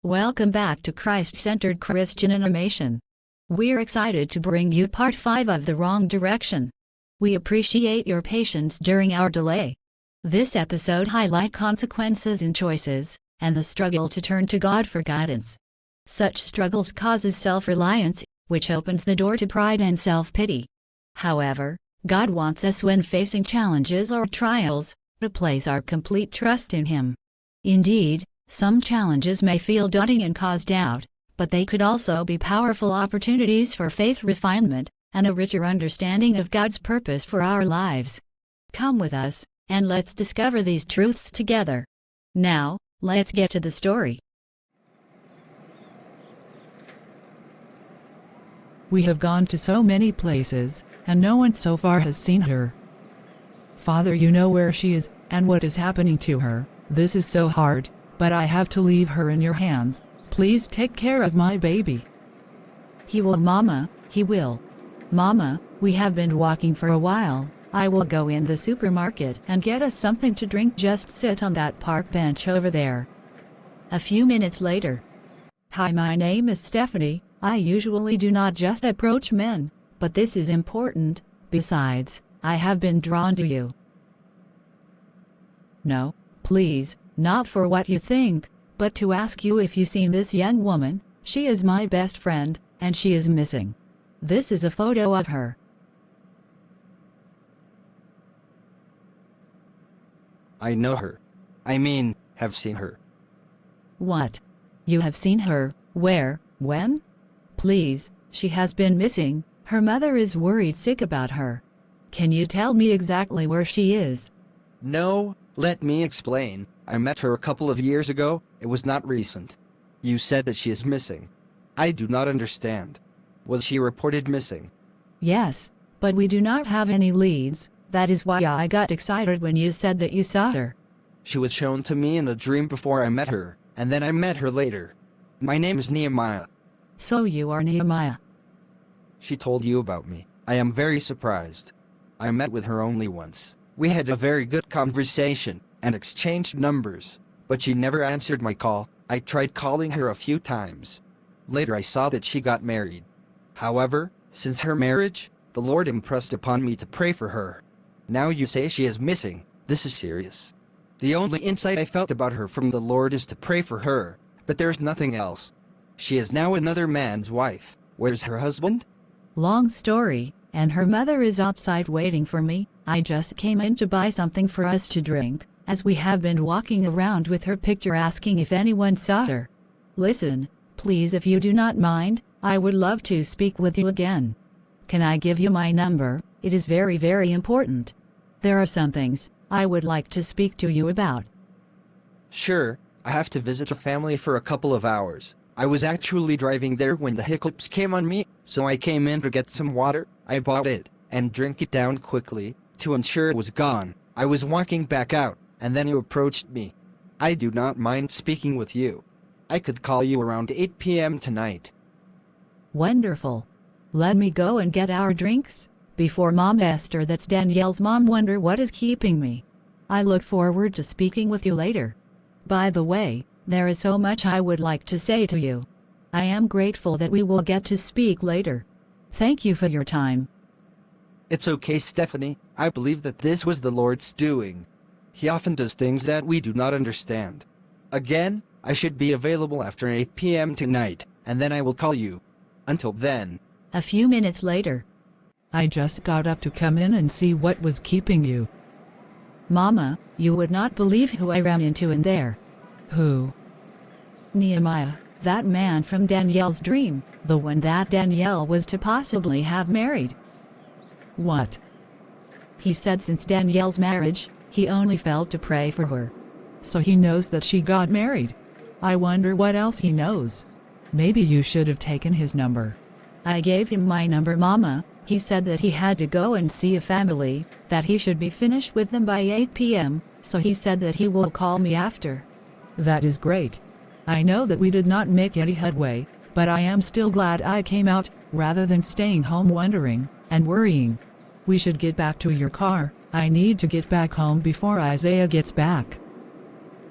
Welcome back to Christ-Centered Christian Animation. We're excited to bring you part 5 of The Wrong Direction. We appreciate your patience during our delay. This episode highlights consequences in choices, and the struggle to turn to God for guidance. Such struggles causes self-reliance, which opens the door to pride and self-pity. However, God wants us when facing challenges or trials, to place our complete trust in Him. Indeed, some challenges may feel daunting and cause doubt, but they could also be powerful opportunities for faith refinement, and a richer understanding of God's purpose for our lives. Come with us, and let's discover these truths together. Now, let's get to the story. We have gone to so many places, and no one so far has seen her. Father, you know where she is, and what is happening to her. This is so hard, but I have to leave her in your hands. Please take care of my baby. He will, Mama, he will. Mama, we have been walking for a while. I will go in the supermarket and get us something to drink. Just sit on that park bench over there. A few minutes later. Hi, my name is Stephanie. I usually do not just approach men, but this is important. Besides, I have been drawn to you. No, please, not for what you think, but to ask you if you've seen this young woman. She is my best friend, and she is missing. This is a photo of her. I know her. Have seen her. What? You have seen her? Where? When? Please, she has been missing. Her mother is worried sick about her. Can you tell me exactly where she is? No, let me explain. I met her a couple of years ago. It was not recent. You said that she is missing. I do not understand. Was she reported missing? Yes, but we do not have any leads. That is why I got excited when you said that you saw her. She was shown to me in a dream before I met her, and then I met her later. My name is Nehemiah. So you are Nehemiah. She told you about me. I am very surprised. I met with her only once. We had a very good conversation and exchanged numbers, but she never answered my call. I tried calling her a few times. Later I saw that she got married. However, since her marriage, the Lord impressed upon me to pray for her. Now you say she is missing. This is serious. The only insight I felt about her from the Lord is to pray for her, but there's nothing else. She is now another man's wife. Where's her husband? Long story, and her mother is outside waiting for me. I just came in to buy something for us to drink, as we have been walking around with her picture asking if anyone saw her. Listen, please, if you do not mind, I would love to speak with you again. Can I give you my number? It is very, very important. There are some things I would like to speak to you about. Sure, I have to visit a family for a couple of hours. I was actually driving there when the hiccups came on me, so I came in to get some water. I bought it, and drank it down quickly, to ensure it was gone. I was walking back out, and then you approached me. I do not mind speaking with you. I could call you around 8 p.m. tonight. Wonderful. Let me go and get our drinks before Mom Esther, that's Danielle's mom, wonder what is keeping me. I look forward to speaking with you later. By the way, there is so much I would like to say to you. I am grateful that we will get to speak later. Thank you for your time. It's okay, Stephanie. I believe that this was the Lord's doing. He often does things that we do not understand. Again, I should be available after 8 p.m. tonight, and then I will call you. Until then. A few minutes later. I just got up to come in and see what was keeping you. Mama, you would not believe who I ran into in there. Who? Nehemiah, that man from Danielle's dream, the one that Danielle was to possibly have married. What? He said since Danielle's marriage, he only felt to pray for her. So he knows that she got married. I wonder what else he knows. Maybe you should have taken his number. I gave him my number, Mama. He said that he had to go and see a family, that he should be finished with them by 8 p.m., so he said that he will call me after. That is great. I know that we did not make any headway, but I am still glad I came out, rather than staying home wondering and worrying. We should get back to your car. I need to get back home before Isaiah gets back.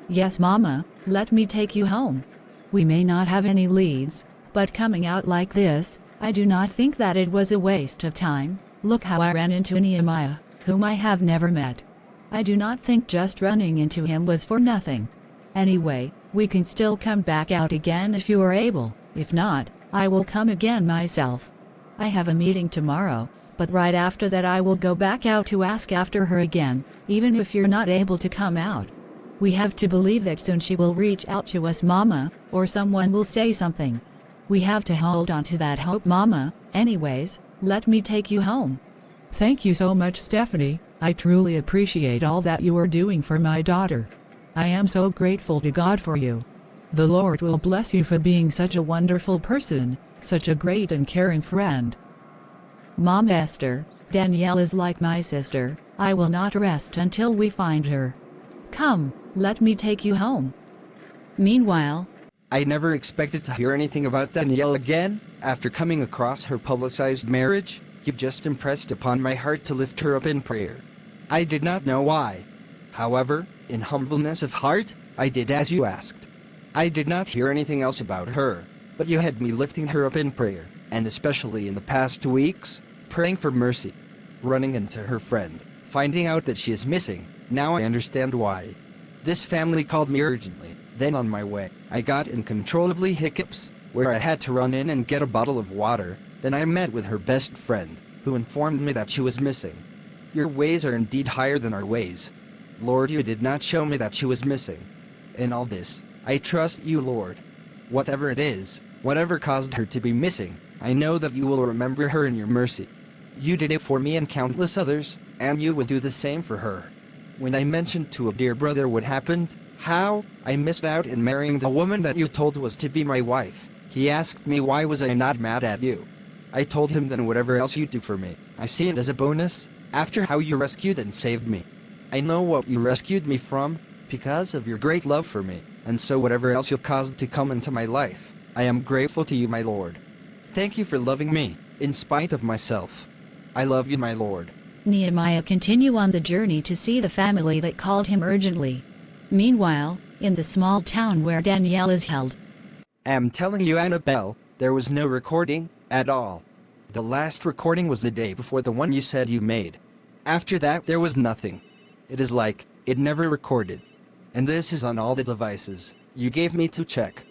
Yes, Mama, let me take you home. We may not have any leads, but coming out like this, I do not think that it was a waste of time. Look how I ran into Nehemiah, whom I have never met. I do not think just running into him was for nothing. Anyway, we can still come back out again if you are able. If not, I will come again myself. I have a meeting tomorrow, but right after that I will go back out to ask after her again, even if you're not able to come out. We have to believe that soon she will reach out to us, Mama, or someone will say something. We have to hold on to that hope, Mama. Anyways, let me take you home. Thank you so much, Stephanie. I truly appreciate all that you are doing for my daughter. I am so grateful to God for you. The Lord will bless you for being such a wonderful person, such a great and caring friend. Mom, Esther, Danielle is like my sister. I will not rest until we find her. Come, let me take you home. Meanwhile, I never expected to hear anything about Danielle again. After coming across her publicized marriage, you just impressed upon my heart to lift her up in prayer. I did not know why. However, in humbleness of heart, I did as you asked. I did not hear anything else about her, but you had me lifting her up in prayer, and especially in the past 2 weeks, praying for mercy. Running into her friend, finding out that she is missing. Now I understand why. This family called me urgently. Then on my way, I got uncontrollably hiccups, where I had to run in and get a bottle of water. Then I met with her best friend, who informed me that she was missing. Your ways are indeed higher than our ways. Lord, you did not show me that she was missing. In all this, I trust you, Lord. Whatever it is, whatever caused her to be missing, I know that you will remember her in your mercy. You did it for me and countless others, and you will do the same for her. When I mentioned to a dear brother what happened, how I missed out in marrying the woman that you told was to be my wife, he asked me why was I not mad at you. I told him then whatever else you do for me, I see it as a bonus, after how you rescued and saved me. I know what you rescued me from, because of your great love for me, and so whatever else you caused to come into my life, I am grateful to you, my Lord. Thank you for loving me, in spite of myself. I love you, my Lord. Nehemiah continued on the journey to see the family that called him urgently. Meanwhile, in the small town where Danielle is held. I'm telling you, Annabelle, there was no recording, at all. The last recording was the day before the one you said you made. After that there was nothing. It is like, it never recorded. And this is on all the devices you gave me to check.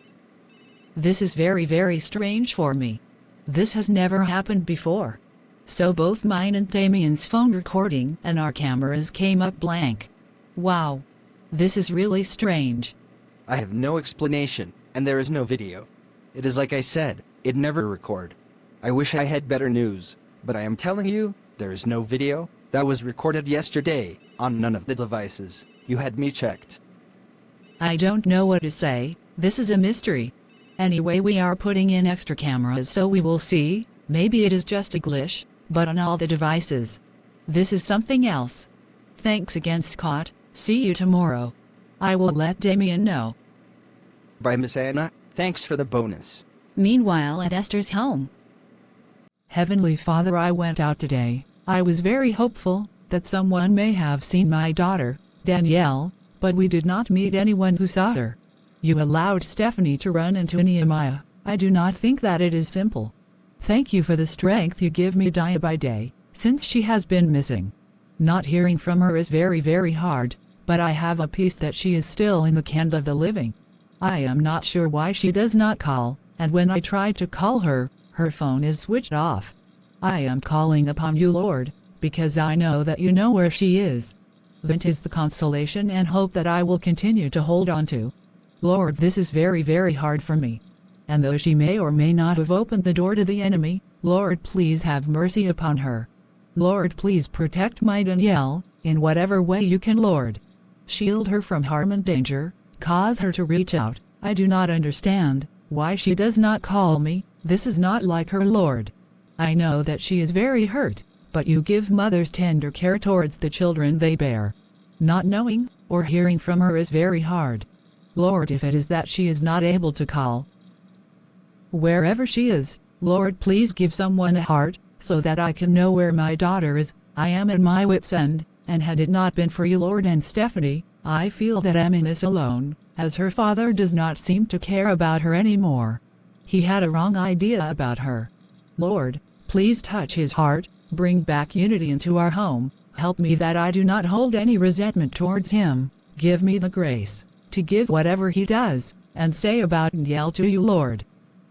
This is very, very strange for me. This has never happened before. So both mine and Damien's phone recording and our cameras came up blank. Wow. This is really strange. I have no explanation, and there is no video. It is like I said, it never record. I wish I had better news, but I am telling you, there is no video. That was recorded yesterday, on none of the devices you had me checked. I don't know what to say. This is a mystery. Anyway, we are putting in extra cameras so we will see. Maybe it is just a glitch, but on all the devices. This is something else. Thanks again, Scott. See you tomorrow. I will let Damien know. Bye, Miss Anna. Thanks for the bonus. Meanwhile, at Esther's home. Heavenly Father, I went out today. I was very hopeful that someone may have seen my daughter, Danielle, but we did not meet anyone who saw her. You allowed Stephanie to run into Nehemiah. I do not think that it is simple. Thank you for the strength you give me day by day, since she has been missing. Not hearing from her is very, very hard, but I have a peace that she is still in the land of the living. I am not sure why she does not call, and when I try to call her, her phone is switched off. I am calling upon you, Lord, because I know that you know where she is. That is the consolation and hope that I will continue to hold on to. Lord, this is very, very hard for me. And though she may or may not have opened the door to the enemy, Lord, please have mercy upon her. Lord, please protect my Danielle, in whatever way you can, Lord. Shield her from harm and danger, cause her to reach out. I do not understand why she does not call me. This is not like her, Lord. I know that she is very hurt, but you give mothers tender care towards the children they bear. Not knowing or hearing from her is very hard. Lord, if it is that she is not able to call, wherever she is, Lord, please give someone a heart, so that I can know where my daughter is. I am at my wit's end, and had it not been for you, Lord, and Stephanie, I feel that I'm in this alone, as her father does not seem to care about her anymore. He had a wrong idea about her. Lord, please touch his heart, bring back unity into our home, help me that I do not hold any resentment towards him, give me the grace to give whatever he does and say about Danielle to you, Lord.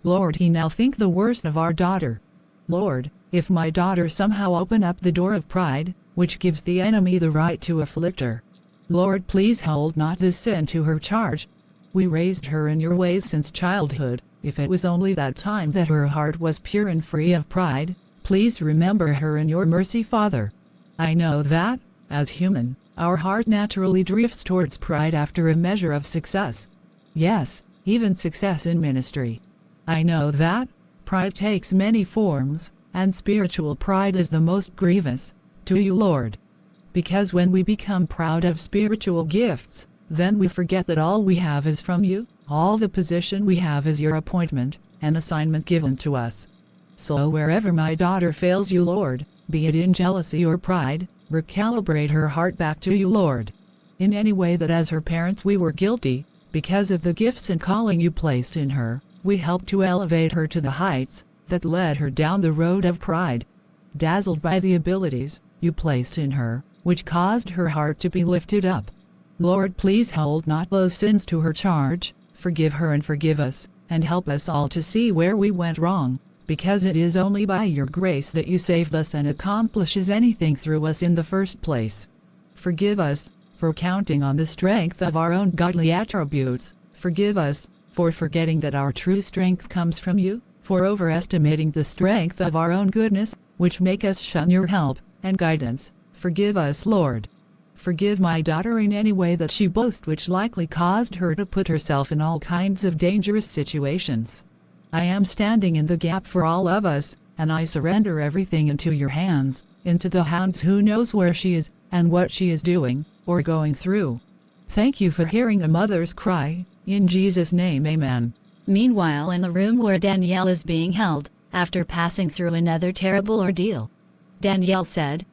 Lord, he now think the worst of our daughter. Lord, if my daughter somehow open up the door of pride, which gives the enemy the right to afflict her, Lord, please hold not this sin to her charge. We raised her in your ways since childhood. If it was only that time that her heart was pure and free of pride, please remember her in your mercy, Father. I know that, as human, our heart naturally drifts towards pride after a measure of success. Yes, even success in ministry. I know that pride takes many forms, and spiritual pride is the most grievous, to you, Lord. Because when we become proud of spiritual gifts, then we forget that all we have is from you, all the position we have is your appointment, and assignment given to us. So wherever my daughter fails you, Lord, be it in jealousy or pride, recalibrate her heart back to you, Lord. In any way that as her parents we were guilty, because of the gifts and calling you placed in her, we helped to elevate her to the heights that led her down the road of pride. Dazzled by the abilities you placed in her, which caused her heart to be lifted up. Lord, please hold not those sins to her charge, forgive her and forgive us, and help us all to see where we went wrong, because it is only by your grace that you saved us and accomplishes anything through us in the first place. Forgive us for counting on the strength of our own godly attributes, forgive us for forgetting that our true strength comes from you, for overestimating the strength of our own goodness, which make us shun your help and guidance. Forgive us, Lord. Forgive my daughter in any way that she boasts which likely caused her to put herself in all kinds of dangerous situations. I am standing in the gap for all of us, and I surrender everything into your hands, into the hands who knows where she is, and what she is doing, or going through. Thank you for hearing a mother's cry, in Jesus' name, amen. Meanwhile, in the room where Danielle is being held, after passing through another terrible ordeal, Danielle said,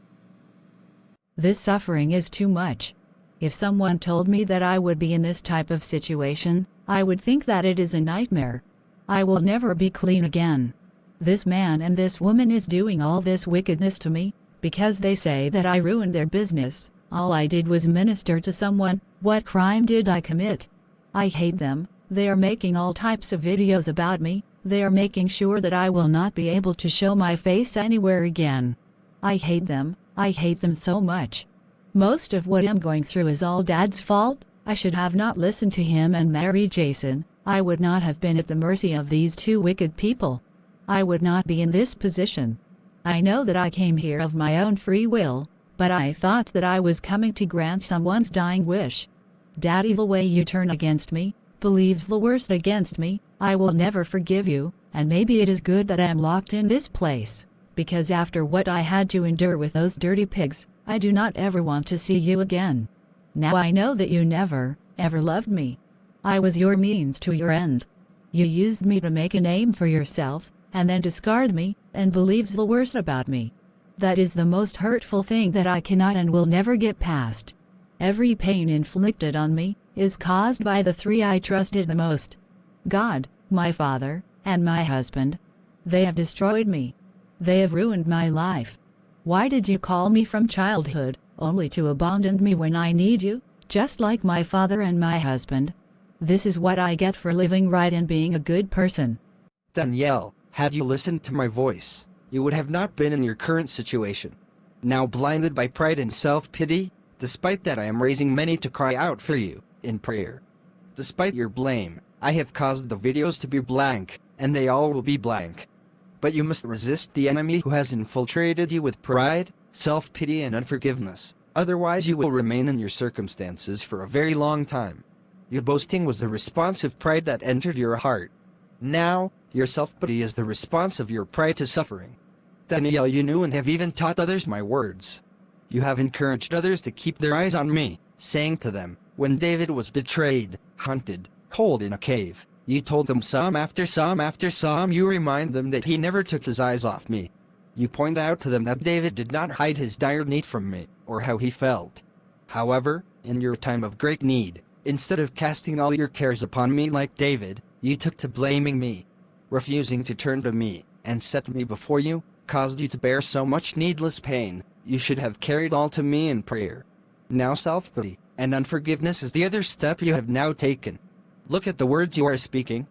"This suffering is too much. If someone told me that I would be in this type of situation, I would think that it is a nightmare. I will never be clean again. This man and this woman is doing all this wickedness to me, because they say that I ruined their business. All I did was minister to someone. What crime did I commit? I hate them. They are making all types of videos about me. They are making sure that I will not be able to show my face anywhere again. I hate them. I hate them so much. Most of what I'm going through is all Dad's fault. I should have not listened to him and married Jason. I would not have been at the mercy of these two wicked people. I would not be in this position. I know that I came here of my own free will, but I thought that I was coming to grant someone's dying wish. Daddy, the way you turn against me, believes the worst against me, I will never forgive you, and maybe it is good that I am locked in this place, because after what I had to endure with those dirty pigs, I do not ever want to see you again. Now I know that you never, ever loved me. I was your means to your end. You used me to make a name for yourself, and then discard me, and believes the worst about me. That is the most hurtful thing that I cannot and will never get past. Every pain inflicted on me is caused by the three I trusted the most: God, my father, and my husband. They have destroyed me. They have ruined my life. Why did you call me from childhood, only to abandon me when I need you, just like my father and my husband? This is what I get for living right and being a good person." Danielle, had you listened to my voice, you would have not been in your current situation. Now blinded by pride and self-pity, despite that I am raising many to cry out for you, in prayer. Despite your blame, I have caused the videos to be blank, and they all will be blank. But you must resist the enemy who has infiltrated you with pride, self-pity and unforgiveness, otherwise you will remain in your circumstances for a very long time. Your boasting was the response of pride that entered your heart. Now, your self-pity is the response of your pride to suffering. Danielle, you knew and have even taught others my words. You have encouraged others to keep their eyes on me, saying to them, when David was betrayed, hunted, holed in a cave, you told them psalm after psalm after psalm, you remind them that he never took his eyes off me. You point out to them that David did not hide his dire need from me, or how he felt. However, in your time of great need, Instead of casting all your cares upon me like David, you took to blaming me. Refusing to turn to me and set me before you caused you to bear so much needless pain. You should have carried all to me in prayer. Now self-pity and unforgiveness is the other step you have now taken. Look at the words you are speaking.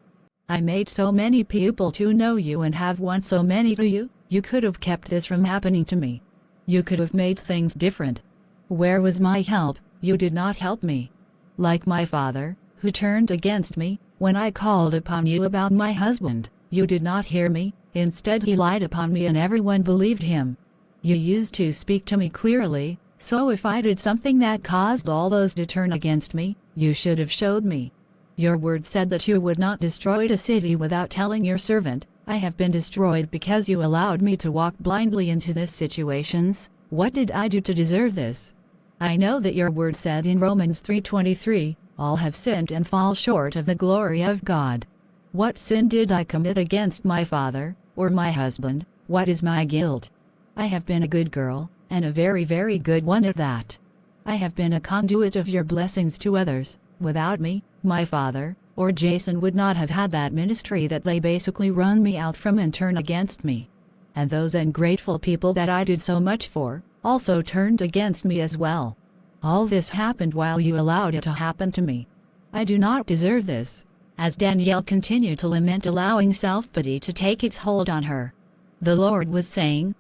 I made so many people to know you and have won so many to you. You could have kept this from happening to me. You could have made things different. Where was my help? You did not help me. Like my father, who turned against me, when I called upon you about my husband, you did not hear me. Instead he lied upon me and everyone believed him. You used to speak to me clearly, so if I did something that caused all those to turn against me, you should have showed me. Your word said that you would not destroy a city without telling your servant. I have been destroyed because you allowed me to walk blindly into these situations. What did I do to deserve this? I know that your word said in Romans 3:23, all have sinned and fall short of the glory of God. What sin did I commit against my father, or my husband? What is my guilt? I have been a good girl, and a very, very good one at that. I have been a conduit of your blessings to others. Without me, my father, or Jason would not have had that ministry that they basically run me out from and turn against me. And those ungrateful people that I did so much for, also turned against me as well. All this happened while you allowed it to happen to me. I do not deserve this. As Danielle continued to lament, allowing self-pity to take its hold on her, the Lord was saying,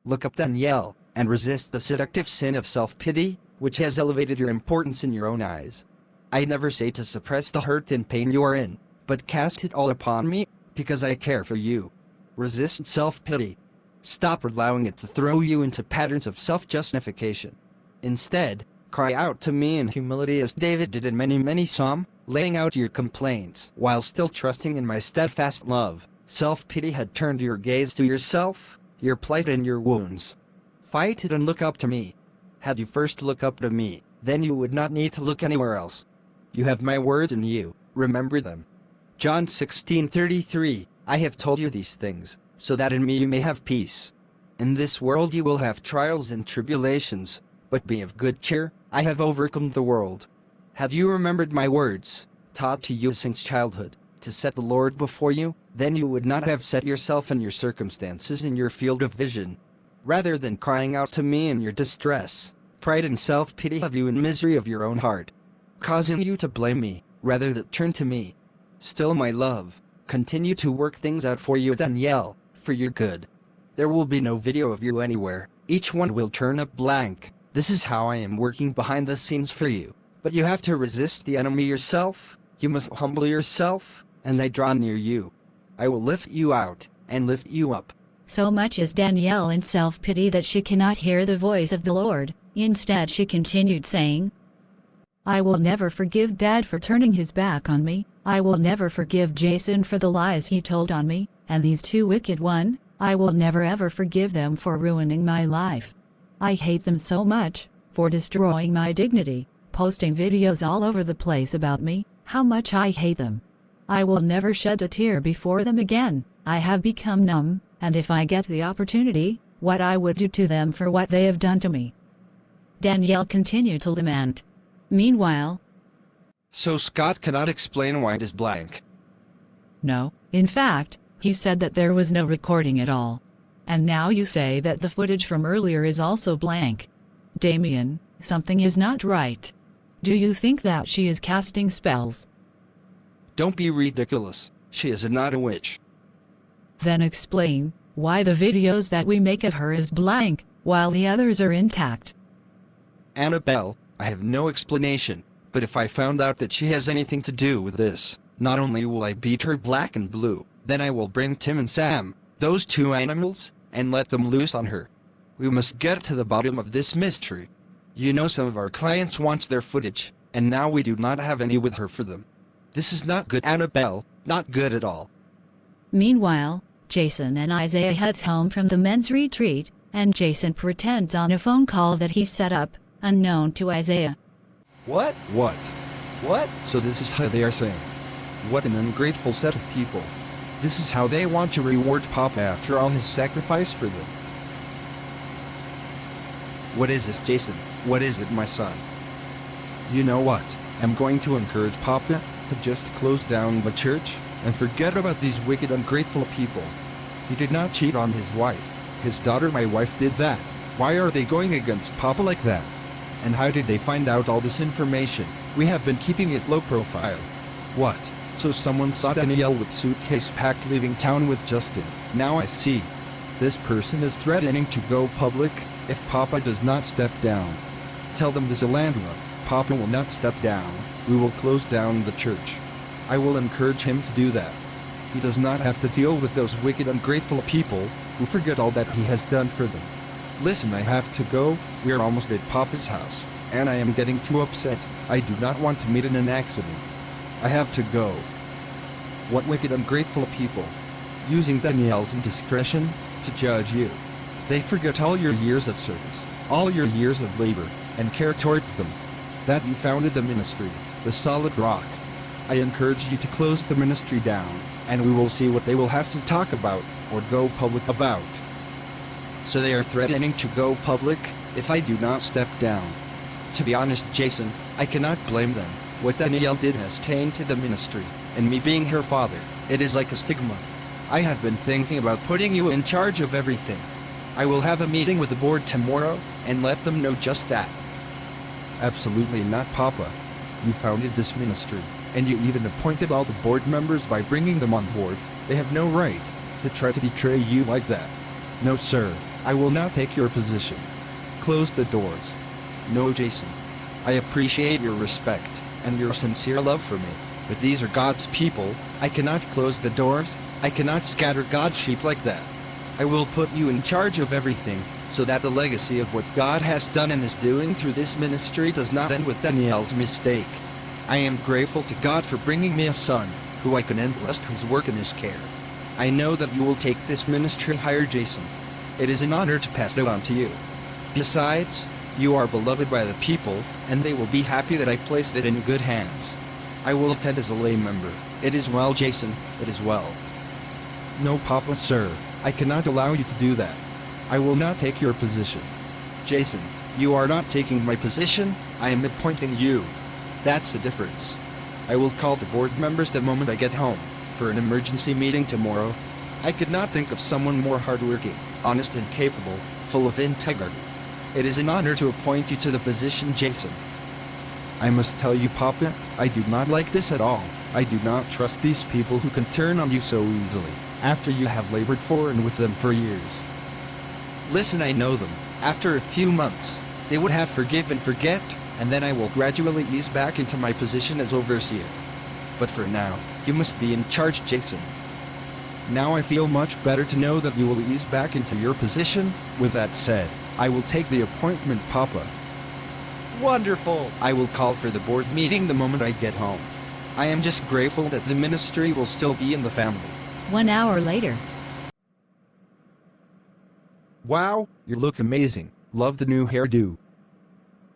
Look up, Danielle, and resist the seductive sin of self-pity, which has elevated your importance in your own eyes. I never say to suppress the hurt and pain you are in, but cast it all upon me, because I care for you. Resist self-pity. Stop allowing it to throw you into patterns of self-justification. Instead, cry out to me in humility as David did in many Psalms, laying out your complaints while still trusting in my steadfast love. Self-pity had turned your gaze to yourself, your plight and your wounds. Fight it and look up to me. Had you first looked up to me, then you would not need to look anywhere else. You have my word in you, remember them. John 16:33, I have told you these things, so that in me you may have peace. In this world you will have trials and tribulations, but be of good cheer, I have overcome the world. Had you remembered my words, taught to you since childhood, to set the Lord before you, then you would not have set yourself and your circumstances in your field of vision. Rather than crying out to me in your distress, pride and self-pity have you in misery of your own heart, causing you to blame me, rather than turn to me. Still, my love, continue to work things out for you, Danielle, for your good. There will be no video of you anywhere, each one will turn up blank. This is how I am working behind the scenes for you. But you have to resist the enemy yourself, you must humble yourself, and I draw near you. I will lift you out, and lift you up. So much is Danielle in self-pity that she cannot hear the voice of the Lord. Instead she continued saying, I will never forgive Dad for turning his back on me. I will never forgive Jason for the lies he told on me, and these two wicked ones, I will never ever forgive them for ruining my life. I hate them so much, for destroying my dignity, posting videos all over the place about me, how much I hate them. I will never shed a tear before them again. I have become numb, and if I get the opportunity, what I would do to them for what they have done to me. Danielle continued to lament. Meanwhile, So Scott cannot explain why it is blank. No, in fact, he said that there was no recording at all. And now you say that the footage from earlier is also blank. Damien, something is not right. Do you think that she is casting spells? Don't be ridiculous. She is not a witch. Then explain why the videos that we make of her is blank, while the others are intact. Annabelle, I have no explanation, but if I found out that she has anything to do with this, not only will I beat her black and blue, then I will bring Tim and Sam, those two animals, and let them loose on her. We must get to the bottom of this mystery. You know, some of our clients want their footage, and now we do not have any with her for them. This is not good, Annabelle, not good at all. meanwhile, Jason and Isaiah heads home from the men's retreat, and Jason pretends on a phone call that he set up, unknown to Isaiah. What? What? What? So this is how they are saying. What an ungrateful set of people. This is how they want to reward Papa after all his sacrifice for them. What is this, Jason? What is it, my son? You know what? I'm going to encourage Papa to just close down the church and forget about these wicked, ungrateful people. He did not cheat on his wife. His daughter, my wife, did that. Why are they going against Papa like that? And how did they find out all this information? We have been keeping it low profile. What? So someone saw Danielle with suitcase packed leaving town with Justin. Now I see. This person is threatening to go public if Papa does not step down. Tell them this is a land run. Papa will not step down. We will close down the church. I will encourage him to do that. He does not have to deal with those wicked, ungrateful people who forget all that he has done for them. Listen, I have to go. We are almost at Papa's house, and I am getting too upset. I do not want to meet in an accident. I have to go. What wicked, ungrateful people. Using Danielle's indiscretion to judge you. They forget all your years of service, all your years of labor and care towards them. That you founded the ministry, the solid rock. I encourage you to close the ministry down, and we will see what they will have to talk about or go public about. So they are threatening to go public if I do not step down. To be honest, Jason, I cannot blame them. What Danielle did has tainted the ministry, and me being her father, it is like a stigma. I have been thinking about putting you in charge of everything. I will have a meeting with the board tomorrow and let them know just that. Absolutely not, Papa. You founded this ministry, and you even appointed all the board members by bringing them on board. They have no right to try to betray you like that. No, sir, I will not take your position. Close the doors. No, Jason. I appreciate your respect and your sincere love for me, but these are God's people. I cannot close the doors. I cannot scatter God's sheep like that. I will put you in charge of everything, so that the legacy of what God has done and is doing through this ministry does not end with Danielle's mistake. I am grateful to God for bringing me a son, who I can entrust his work in his care. I know that you will take this ministry higher, Jason. It is an honor to pass it on to you. Besides, you are beloved by the people, and they will be happy that I placed it in good hands. I will attend as a lay member. It is well, Jason, it is well. No, Papa, sir, I cannot allow you to do that. I will not take your position. Jason, you are not taking my position, I am appointing you. That's the difference. I will call the board members the moment I get home, for an emergency meeting tomorrow. I could not think of someone more hardworking, honest and capable, full of integrity. It is an honor to appoint you to the position, Jason. I must tell you, Papa, I do not like this at all. I do not trust these people who can turn on you so easily, after you have labored for and with them for years. Listen, I know them. After a few months, they would have forgive and forget, and then I will gradually ease back into my position as overseer. But for now, you must be in charge, Jason. Now I feel much better to know that you will ease back into your position. With that said, I will take the appointment, Papa. Wonderful! I will call for the board meeting the moment I get home. I am just grateful that the ministry will still be in the family. 1 hour later. Wow, you look amazing. Love the new hairdo.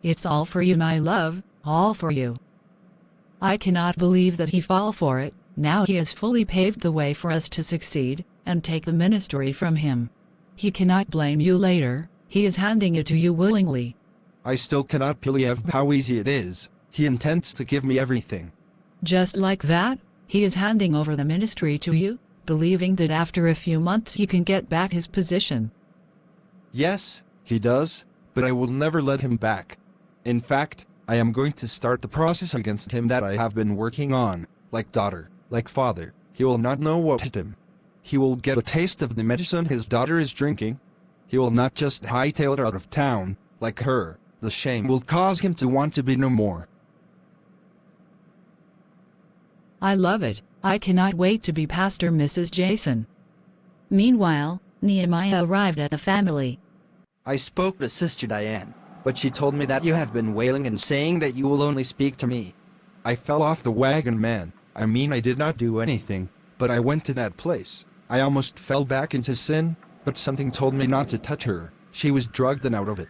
It's all for you, my love, all for you. I cannot believe that he fell for it. Now he has fully paved the way for us to succeed and take the ministry from him. He cannot blame you later. He is handing it to you willingly. I still cannot believe how easy it is. He intends to give me everything. Just like that, he is handing over the ministry to you, believing that after a few months he can get back his position. Yes, he does, but I will never let him back. In fact, I am going to start the process against him that I have been working on. Like daughter, like father, he will not know what hit him. He will get a taste of the medicine his daughter is drinking. He will not just hightail it out of town, like her. The shame will cause him to want to be no more. I love it. I cannot wait to be Pastor Mrs. Jason. Meanwhile, Nehemiah arrived at the family. I spoke to Sister Diane, but she told me that you have been wailing and saying that you will only speak to me. I fell off the wagon, man. I mean, I did not do anything, but I went to that place. I almost fell back into sin, but something told me not to touch her. She was drugged and out of it.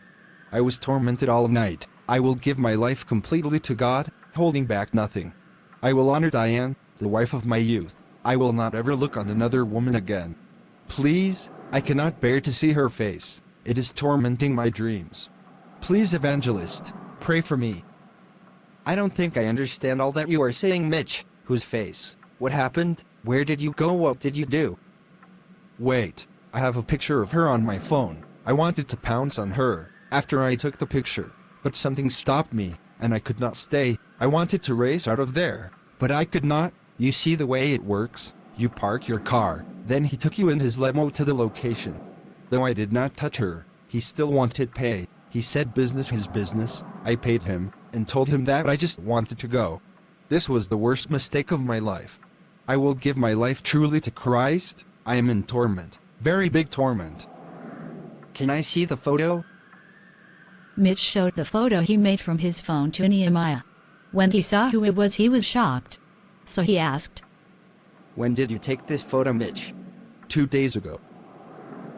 I was tormented all night. I will give my life completely to God, holding back nothing. I will honor Diane, the wife of my youth. I will not ever look on another woman again. Please, I cannot bear to see her face. It is tormenting my dreams. Please, evangelist, pray for me. I don't think I understand all that you are saying, Mitch. Whose face? What happened? Where did you go? What did you do? Wait, I have a picture of her on my phone. I wanted to pounce on her after I took the picture, but something stopped me, and I could not stay. I wanted to race out of there, but I could not. You see the way it works? You park your car, then he took you in his limo to the location. Though I did not touch her, he still wanted pay. He said business is business. I paid him, and told him that I just wanted to go. This was the worst mistake of my life. I will give my life truly to Christ. I am in torment, very big torment. Can I see the photo? Mitch showed the photo he made from his phone to Nehemiah. When he saw who it was, he was shocked. So he asked, When did you take this photo, Mitch? 2 days ago.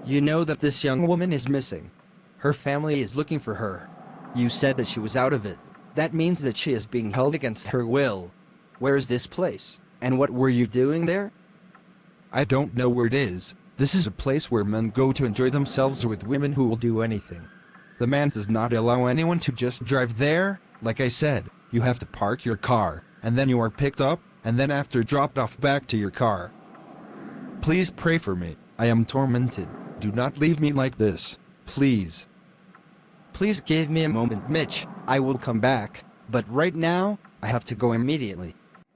You know that this young woman is missing. Her family is looking for her. You said that she was out of it. That means that she is being held against her will. Where is this place? And what were you doing there? I don't know where it is. This is a place where men go to enjoy themselves with women who will do anything. The man does not allow anyone to just drive there. Like I said, you have to park your car, and then you are picked up, and then after dropped off back to your car. Please pray for me. I am tormented. Do not leave me like this. Please. Please give me a moment, Mitch. I will come back. But right now, I have to go immediately.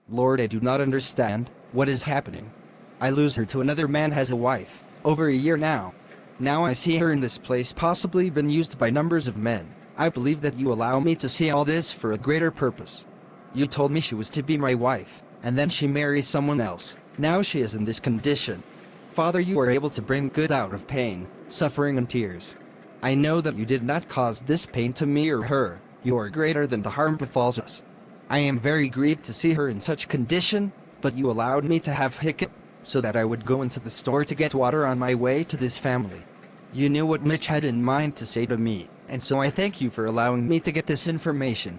Lord, I do not understand what is happening. I lose her to another man has a wife. Over a year now. Now I see her in this place, possibly been used by numbers of men. I believe that you allow me to see all this for a greater purpose. You told me she was to be my wife, and then she married someone else. Now she is in this condition. Father, you are able to bring good out of pain, suffering, and tears. I know that you did not cause this pain to me or her. You are greater than the harm befalls us. I am very grieved to see her in such condition, but you allowed me to have hiccup, so that I would go into the store to get water on my way to this family. You knew what Mitch had in mind to say to me, and so I thank you for allowing me to get this information.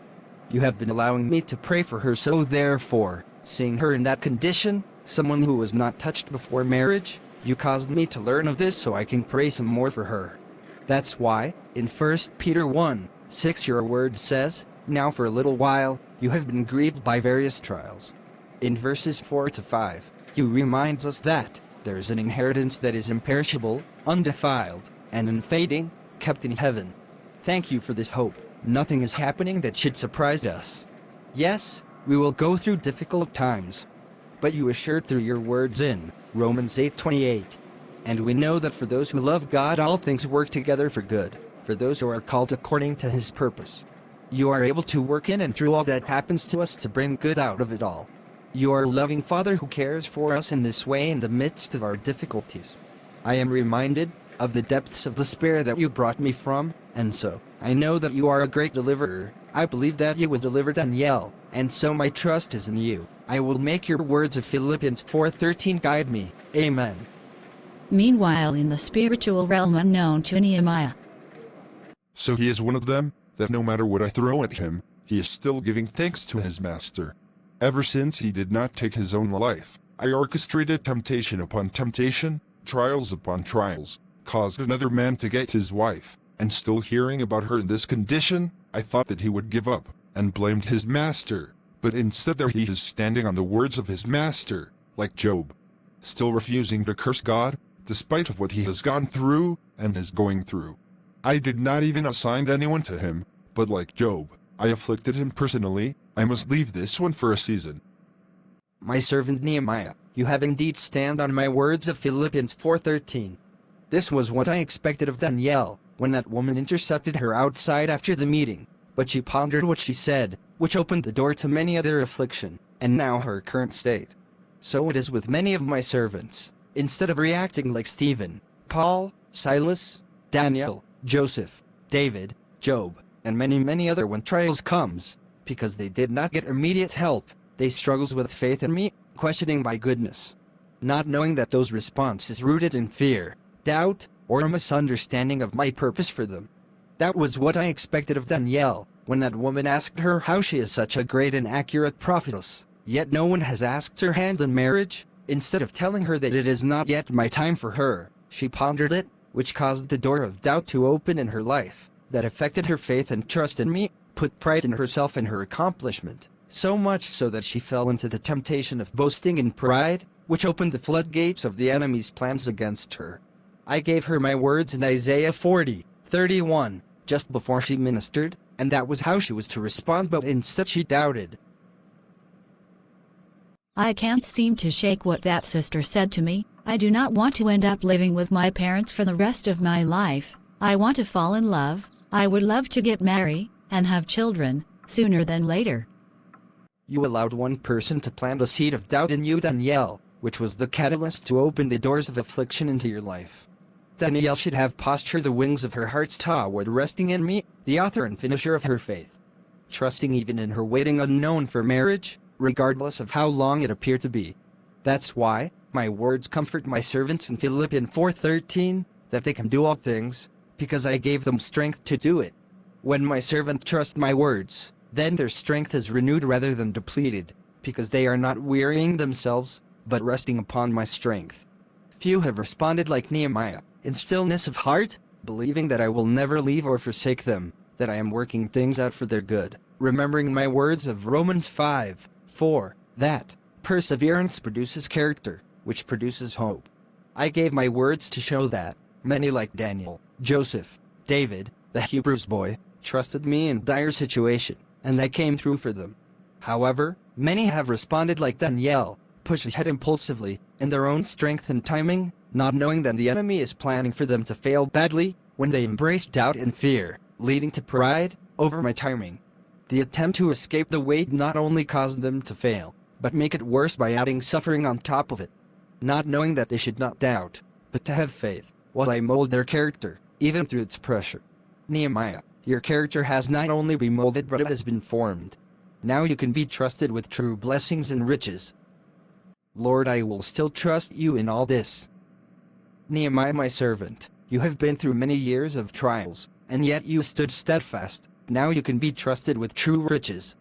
You have been allowing me to pray for her, so therefore, seeing her in that condition, someone who was not touched before marriage, you caused me to learn of this so I can pray some more for her. That's why, in 1 Peter 1:6 your word says, Now for a little while, you have been grieved by various trials. In verses 4 to 5, you reminds us that there is an inheritance that is imperishable, undefiled, and unfading, kept in heaven. Thank you for this hope. Nothing is happening that should surprise us. Yes, we will go through difficult times, but you assured through your words in Romans 8:28. And we know that for those who love God, all things work together for good, for those who are called according to his purpose. You are able to work in and through all that happens to us to bring good out of it all. You are a loving Father who cares for us in this way in the midst of our difficulties. I am reminded of the depths of despair that you brought me from, and so, I know that you are a great deliverer. I believe that you will deliver Danielle, and so my trust is in you. I will make your words of Philippians 4:13 guide me. Amen. Meanwhile, in the spiritual realm unknown to Nehemiah, So he is one of them, that no matter what I throw at him, he is still giving thanks to his master. Ever since he did not take his own life, I orchestrated temptation upon temptation, trials upon trials, caused another man to get his wife, and still hearing about her in this condition, I thought that he would give up, and blamed his master, but instead there he is standing on the words of his master, like Job, still refusing to curse God, despite of what he has gone through, and is going through. I did not even assign anyone to him, but like Job, I afflicted him personally. I must leave this one for a season. My servant Nehemiah, you have indeed stand on my words of Philippians 4:13. This was what I expected of Danielle, when that woman intercepted her outside after the meeting, but she pondered what she said, which opened the door to many other affliction, and now her current state. So it is with many of my servants. Instead of reacting like Stephen, Paul, Silas, Daniel, Joseph, David, Job, and many other when trials comes, because they did not get immediate help, they struggles with faith in me, questioning my goodness, not knowing that those response is rooted in fear, doubt, or a misunderstanding of my purpose for them. That was what I expected of Danielle, when that woman asked her how she is such a great and accurate prophetess, yet no one has asked her hand in marriage. Instead of telling her that it is not yet my time for her, she pondered it, which caused the door of doubt to open in her life, that affected her faith and trust in me, put pride in herself and her accomplishment, so much so that she fell into the temptation of boasting in pride, which opened the floodgates of the enemy's plans against her. I gave her my words in Isaiah 40:31, just before she ministered, and that was how she was to respond, but instead she doubted. I can't seem to shake what that sister said to me. I do not want to end up living with my parents for the rest of my life. I want to fall in love. I would love to get married and have children sooner than later. You allowed one person to plant a seed of doubt in you, Danielle, which was the catalyst to open the doors of affliction into your life. Danielle should have postured the wings of her heart's toward resting in me, the author and finisher of her faith. Trusting even in her waiting unknown for marriage, regardless of how long it appeared to be. That's why my words comfort my servants in Philippians 4:13, that they can do all things, because I gave them strength to do it. When my servant trusts my words, then their strength is renewed rather than depleted, because they are not wearying themselves, but resting upon my strength. Few have responded like Nehemiah, in stillness of heart, believing that I will never leave or forsake them, that I am working things out for their good, remembering my words of Romans 5:4, that perseverance produces character, which produces hope. I gave my words to show that many like Daniel, Joseph, David, the Hebrews boy, trusted me in dire situation, and I came through for them. However, many have responded like Danielle, pushed ahead impulsively, in their own strength and timing, not knowing that the enemy is planning for them to fail badly, when they embrace doubt and fear, leading to pride, over my timing. The attempt to escape the weight not only caused them to fail, but make it worse by adding suffering on top of it. Not knowing that they should not doubt, but to have faith, while I mold their character, even through its pressure. Nehemiah, your character has not only been molded but it has been formed. Now you can be trusted with true blessings and riches. Lord, I will still trust you in all this. Nehemiah, my servant, you have been through many years of trials, and yet you stood steadfast. Now you can be trusted with true riches.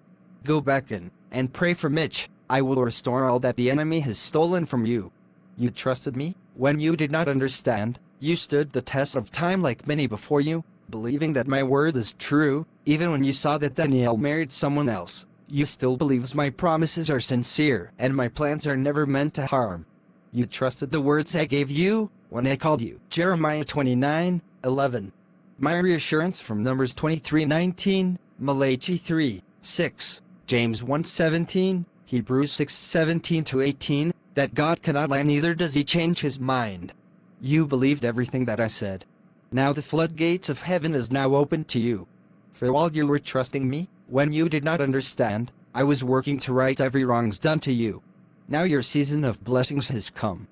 Go back and pray for Mitch. I will restore all that the enemy has stolen from you. You trusted me when you did not understand. You stood the test of time like many before you, believing that my word is true. Even when you saw that Danielle married someone else, you still believes my promises are sincere and my plans are never meant to harm. You trusted the words I gave you when I called you. Jeremiah 29:11. My reassurance from Numbers 23:19, Malachi 3:6, James 1:17, Hebrews 6:17-18, that God cannot lie, neither does he change his mind. You believed everything that I said. Now the floodgates of heaven is now open to you. For while you were trusting me, when you did not understand, I was working to right every wrongs done to you. Now your season of blessings has come.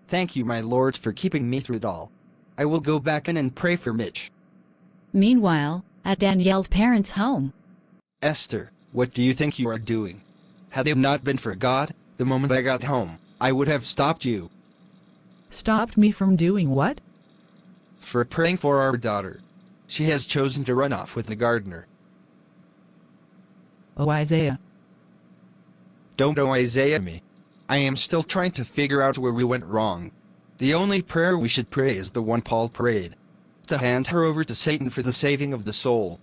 Thank you, my Lord, for keeping me through it all. I will go back in and pray for Mitch. Meanwhile, at Danielle's parents' home. Esther, what do you think you are doing? Had it not been for God, the moment I got home, I would have stopped you. Stopped me from doing what? For praying for our daughter. She has chosen to run off with the gardener. Oh, Isaiah. Don't know Isaiah me. I am still trying to figure out where we went wrong. The only prayer we should pray is the one Paul prayed. To hand her over to Satan for the saving of the soul.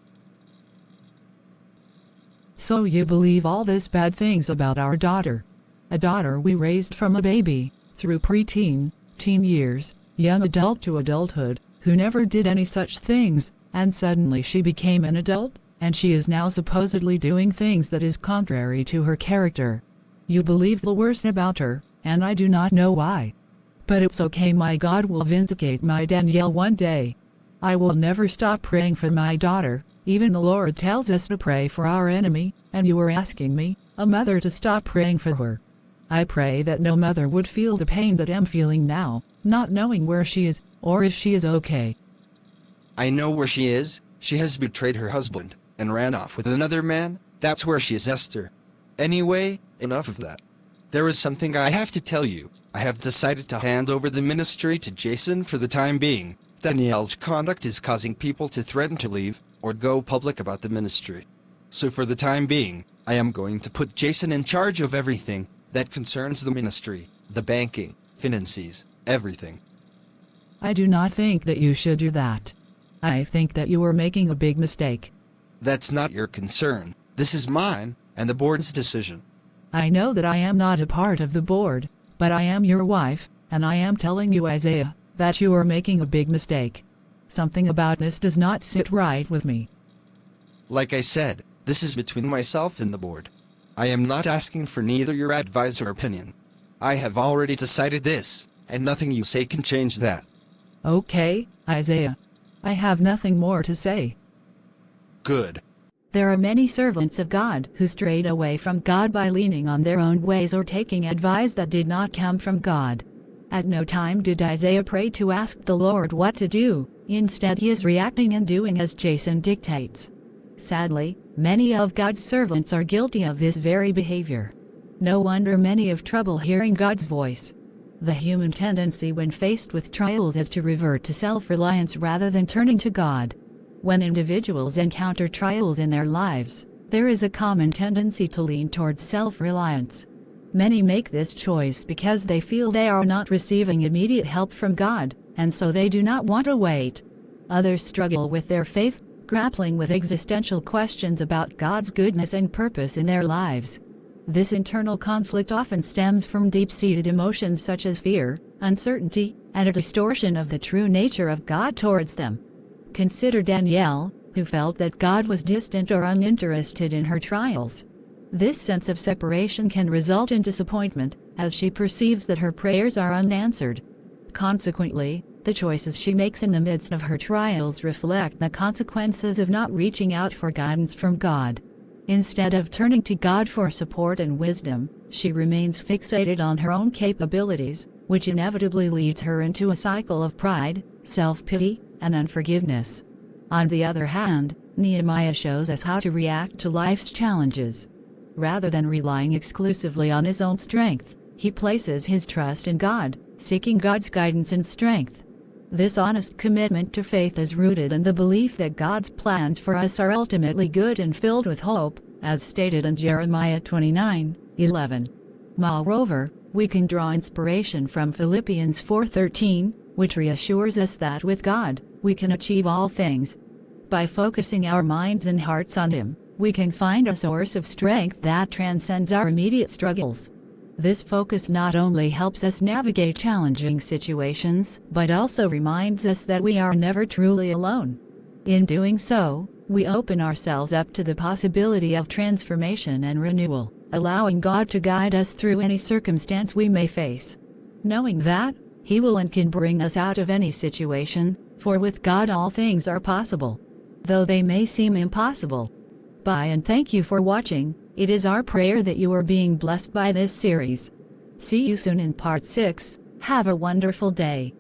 So you believe all this bad things about our daughter? A daughter we raised from a baby, through preteen, teen years, young adult to adulthood, who never did any such things, and suddenly she became an adult, and she is now supposedly doing things that is contrary to her character. You believe the worst about her, and I do not know why. But it's okay, my God will vindicate my Danielle one day. I will never stop praying for my daughter. Even the Lord tells us to pray for our enemy, and you are asking me, a mother, to stop praying for her. I pray that no mother would feel the pain that I'm feeling now, not knowing where she is, or if she is okay. I know where she is. She has betrayed her husband, and ran off with another man. That's where she is, Esther. Anyway, enough of that. There is something I have to tell you. I have decided to hand over the ministry to Jason for the time being. Danielle's conduct is causing people to threaten to leave, or go public about the ministry. So for the time being, I am going to put Jason in charge of everything that concerns the ministry, the banking, finances, everything. I do not think that you should do that. I think that you are making a big mistake. That's not your concern. This is mine, and the board's decision. I know that I am not a part of the board, but I am your wife, and I am telling you, Isaiah, that you are making a big mistake. Something about this does not sit right with me. Like I said, this is between myself and the board. I am not asking for neither your advice or opinion. I have already decided this, and nothing you say can change that. Okay, Isaiah. I have nothing more to say. Good. There are many servants of God who strayed away from God by leaning on their own ways or taking advice that did not come from God. At no time did Isaiah pray to ask the Lord what to do. Instead, he is reacting and doing as Jason dictates. Sadly, many of God's servants are guilty of this very behavior. No wonder many have trouble hearing God's voice. The human tendency when faced with trials is to revert to self-reliance rather than turning to God. When individuals encounter trials in their lives, there is a common tendency to lean towards self-reliance. Many make this choice because they feel they are not receiving immediate help from God, and so they do not want to wait. Others struggle with their faith, grappling with existential questions about God's goodness and purpose in their lives. This internal conflict often stems from deep-seated emotions such as fear, uncertainty, and a distortion of the true nature of God towards them. Consider Danielle, who felt that God was distant or uninterested in her trials. This sense of separation can result in disappointment, as she perceives that her prayers are unanswered. Consequently, the choices she makes in the midst of her trials reflect the consequences of not reaching out for guidance from God. Instead of turning to God for support and wisdom, she remains fixated on her own capabilities, which inevitably leads her into a cycle of pride, self-pity, and unforgiveness. On the other hand, Nehemiah shows us how to react to life's challenges. Rather than relying exclusively on his own strength, he places his trust in God, seeking God's guidance and strength. This honest commitment to faith is rooted in the belief that God's plans for us are ultimately good and filled with hope, as stated in Jeremiah 29:11. Moreover, we can draw inspiration from Philippians 4:13, which reassures us that with God, we can achieve all things. By focusing our minds and hearts on Him, we can find a source of strength that transcends our immediate struggles. This focus not only helps us navigate challenging situations, but also reminds us that we are never truly alone. In doing so, we open ourselves up to the possibility of transformation and renewal, allowing God to guide us through any circumstance we may face. Knowing that, He will and can bring us out of any situation, for with God all things are possible, though they may seem impossible. Bye and thank you for watching. It is our prayer that you are being blessed by this series. See you soon in part 6. Have a wonderful day.